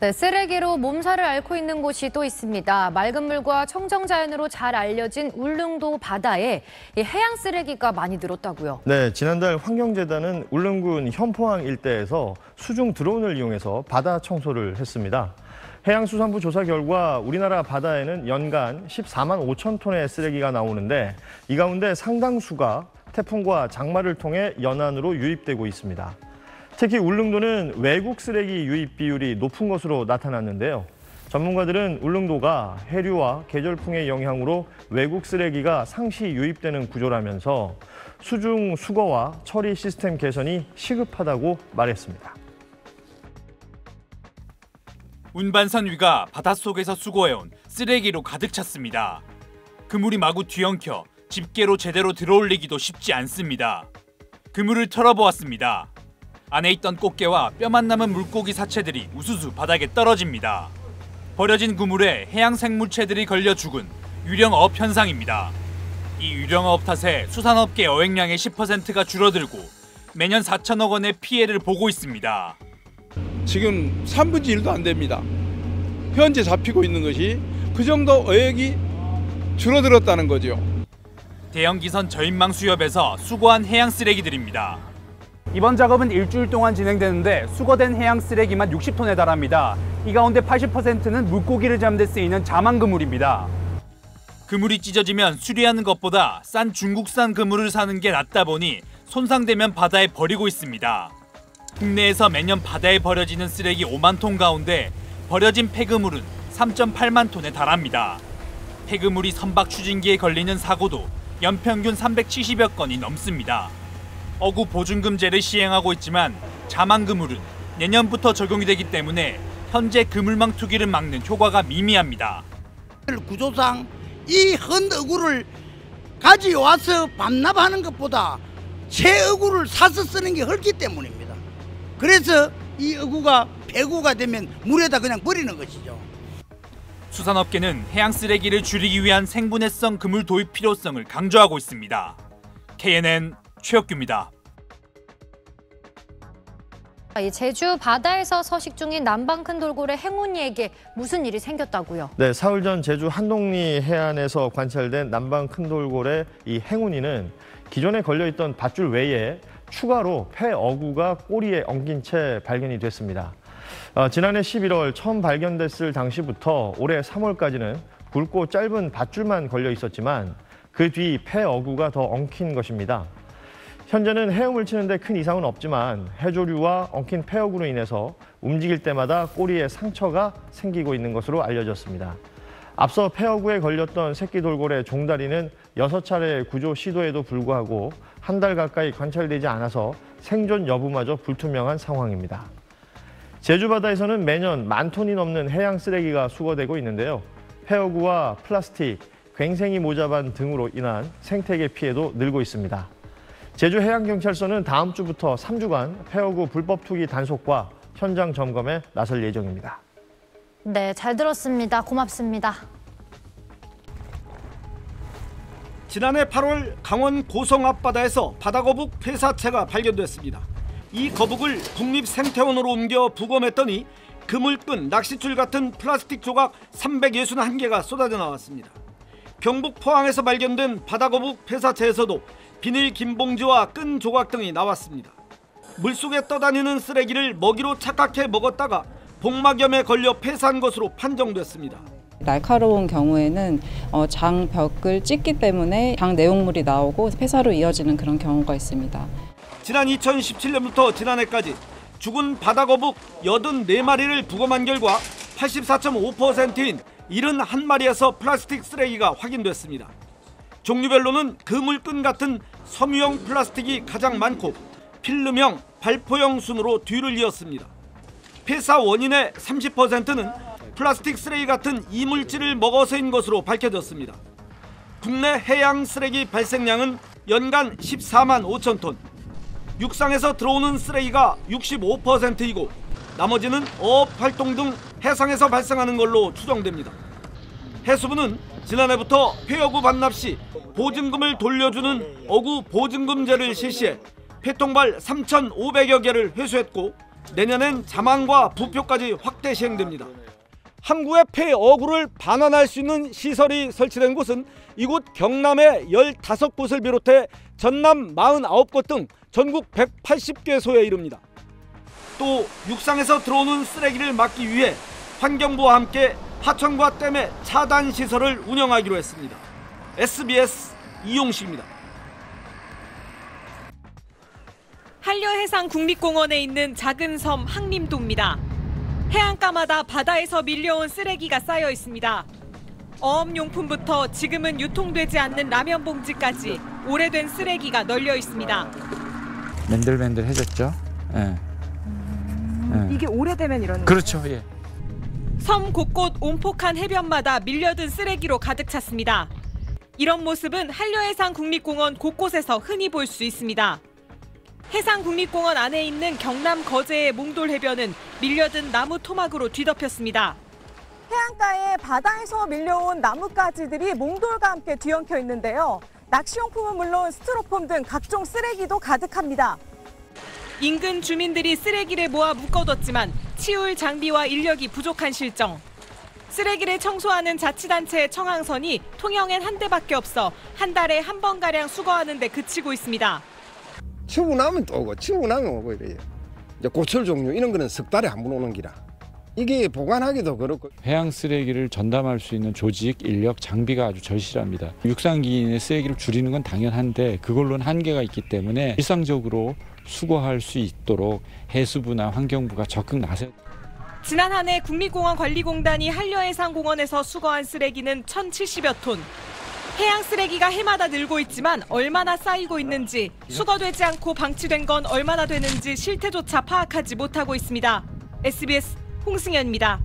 네, 쓰레기로 몸살을 앓고 있는 곳이 또 있습니다. 맑은 물과 청정자연으로 잘 알려진 울릉도 바다에 해양 쓰레기가 많이 늘었다고요. 네, 지난달 환경재단은 울릉군 현포항 일대에서 수중 드론을 이용해서 바다 청소를 했습니다. 해양수산부 조사 결과 우리나라 바다에는 연간 14만 5천 톤의 쓰레기가 나오는데 이 가운데 상당수가 태풍과 장마를 통해 연안으로 유입되고 있습니다. 특히 울릉도는 외국 쓰레기 유입 비율이 높은 것으로 나타났는데요. 전문가들은 울릉도가 해류와 계절풍의 영향으로 외국 쓰레기가 상시 유입되는 구조라면서 수중 수거와 처리 시스템 개선이 시급하다고 말했습니다. 운반선 위가 바닷속에서 수거해온 쓰레기로 가득 찼습니다. 그물이 마구 뒤엉켜 집게로 제대로 들어올리기도 쉽지 않습니다. 그물을 털어보았습니다. 안에 있던 꽃게와 뼈만 남은 물고기 사체들이 우수수 바닥에 떨어집니다. 버려진 그물에 해양 생물체들이 걸려 죽은 유령어업 현상입니다. 이 유령어업 탓에 수산업계 어획량의 10%가 줄어들고 매년 4천억 원의 피해를 보고 있습니다. 지금 3분의 1도 안 됩니다. 현재 잡히고 있는 것이 그 정도 어획이 줄어들었다는 거죠. 대형 기선 저인망 수협에서 수거한 해양 쓰레기들입니다. 이번 작업은 일주일 동안 진행되는데 수거된 해양 쓰레기만 60톤에 달합니다. 이 가운데 80%는 물고기를 잡는 데 쓰이는 자망 그물입니다. 그물이 찢어지면 수리하는 것보다 싼 중국산 그물을 사는 게 낫다 보니 손상되면 바다에 버리고 있습니다. 국내에서 매년 바다에 버려지는 쓰레기 5만 톤 가운데 버려진 폐그물은 3.8만 톤에 달합니다. 폐그물이 선박 추진기에 걸리는 사고도 연평균 370여 건이 넘습니다. 어구 보증금제를 시행하고 있지만 자망 그물은 내년부터 적용이 되기 때문에 현재 그물망 투기를 막는 효과가 미미합니다. 구조상 이 헌 어구를 가져와서 반납하는 것보다 새 어구를 사서 쓰는 게 헐기 때문입니다. 그래서 이 어구가 폐구가 되면 물에다 그냥 버리는 것이죠. 수산업계는 해양 쓰레기를 줄이기 위한 생분해성 그물 도입 필요성을 강조하고 있습니다. KNN 최혁규입니다. 제주 바다에서 서식 중인 남방 큰 돌고래 행운이에게 무슨 일이 생겼다고요? 네, 사흘 전 제주 한동리 해안에서 관찰된 남방 큰 돌고래 이 행운이는 기존에 걸려있던 밧줄 외에 추가로 폐어구가 꼬리에 엉킨 채 발견이 됐습니다. 지난해 11월 처음 발견됐을 당시부터 올해 3월까지는 굵고 짧은 밧줄만 걸려 있었지만 그 뒤 폐어구가 더 엉킨 것입니다. 현재는 헤엄을 치는데 큰 이상은 없지만 해조류와 엉킨 폐어구로 인해서 움직일 때마다 꼬리에 상처가 생기고 있는 것으로 알려졌습니다. 앞서 폐어구에 걸렸던 새끼 돌고래 종다리는 6차례 구조 시도에도 불구하고 한 달 가까이 관찰되지 않아서 생존 여부마저 불투명한 상황입니다. 제주 바다에서는 매년 10,000톤이 넘는 해양 쓰레기가 수거되고 있는데요. 폐어구와 플라스틱, 괭생이 모자반 등으로 인한 생태계 피해도 늘고 있습니다. 제주해양경찰서는 다음 주부터 3주간 폐어구 불법 투기 단속과 현장 점검에 나설 예정입니다. 네, 잘 들었습니다. 고맙습니다. 지난해 8월 강원 고성 앞바다에서 바다거북 폐사체가 발견됐습니다. 이 거북을 국립생태원으로 옮겨 부검했더니 그물끈, 낚싯줄 같은 플라스틱 조각 361개가 쏟아져 나왔습니다. 경북 포항에서 발견된 바다거북 폐사체에서도 비닐 김봉지와 끈 조각 등이 나왔습니다. 물속에 떠다니는 쓰레기를 먹이로 착각해 먹었다가 복막염에 걸려 폐사한 것으로 판정됐습니다. 날카로운 경우에는 장벽을 찢기 때문에 장 내용물이 나오고 폐사로 이어지는 그런 경우가 있습니다. 지난 2017년부터 지난해까지 죽은 바다거북 84마리를 부검한 결과 84.5%인 71마리에서 플라스틱 쓰레기가 확인됐습니다. 종류별로는 그물끈 같은 섬유형 플라스틱이 가장 많고 필름형, 발포형 순으로 뒤를 이었습니다. 폐사 원인의 30%는 플라스틱 쓰레기 같은 이물질을 먹어서인 것으로 밝혀졌습니다. 국내 해양 쓰레기 발생량은 연간 14만 5천 톤, 육상에서 들어오는 쓰레기가 65%이고 나머지는 어업 활동 등 해상에서 발생하는 걸로 추정됩니다. 해수부는 지난해부터 폐어구 반납 시 보증금을 돌려주는 어구 보증금제를 실시해 폐통발 3,500여 개를 회수했고 내년엔 자망과 부표까지 확대 시행됩니다. 항구의 폐어구를 반환할 수 있는 시설이 설치된 곳은 이곳 경남의 15곳을 비롯해 전남 49곳 등 전국 180개소에 이릅니다. 또 육상에서 들어오는 쓰레기를 막기 위해 환경부와 함께 하천과 댐의 차단 시설을 운영하기로 했습니다. SBS 이용식입니다. 한려해상국립공원에 있는 작은 섬 항림도입니다. 해안가마다 바다에서 밀려온 쓰레기가 쌓여 있습니다. 어업용품부터 지금은 유통되지 않는 라면 봉지까지 오래된 쓰레기가 널려 있습니다. 맨들맨들해졌죠. 예. 이게 오래되면 이러는 그렇죠. 예. 섬 곳곳 온폭한 해변마다 밀려든 쓰레기로 가득 찼습니다. 이런 모습은 한려해상국립공원 곳곳에서 흔히 볼 수 있습니다. 해상국립공원 안에 있는 경남 거제의 몽돌 해변은 밀려든 나무 토막으로 뒤덮였습니다. 해안가에 바다에서 밀려온 나뭇가지들이 몽돌과 함께 뒤엉켜 있는데요. 낚시용품은 물론 스티로폼 등 각종 쓰레기도 가득합니다. 인근 주민들이 쓰레기를 모아 묶어뒀지만 치울 장비와 인력이 부족한 실정. 쓰레기를 청소하는 자치단체의 청항선이 통영엔 한 대밖에 없어 한 달에 한 번가량 수거하는 데 그치고 있습니다. 치우고 나면 또 오고 치우고 나면 오고 이래요. 이제 고철 종류 이런 거는 석 달에 한 번 오는 기라. 이게 보관하기도 그렇고. 해양 쓰레기를 전담할 수 있는 조직, 인력, 장비가 아주 절실합니다. 육상기인의 쓰레기를 줄이는 건 당연한데 그걸로는 한계가 있기 때문에 일상적으로 수거할 수 있도록 해수부나 환경부가 적극 나서야 됩니다. 지난 한 해 국립공원관리공단이 한려해상공원에서 수거한 쓰레기는 1,070여 톤. 해양 쓰레기가 해마다 늘고 있지만 얼마나 쌓이고 있는지, 수거되지 않고 방치된 건 얼마나 되는지 실태조차 파악하지 못하고 있습니다. SBS 홍승현입니다.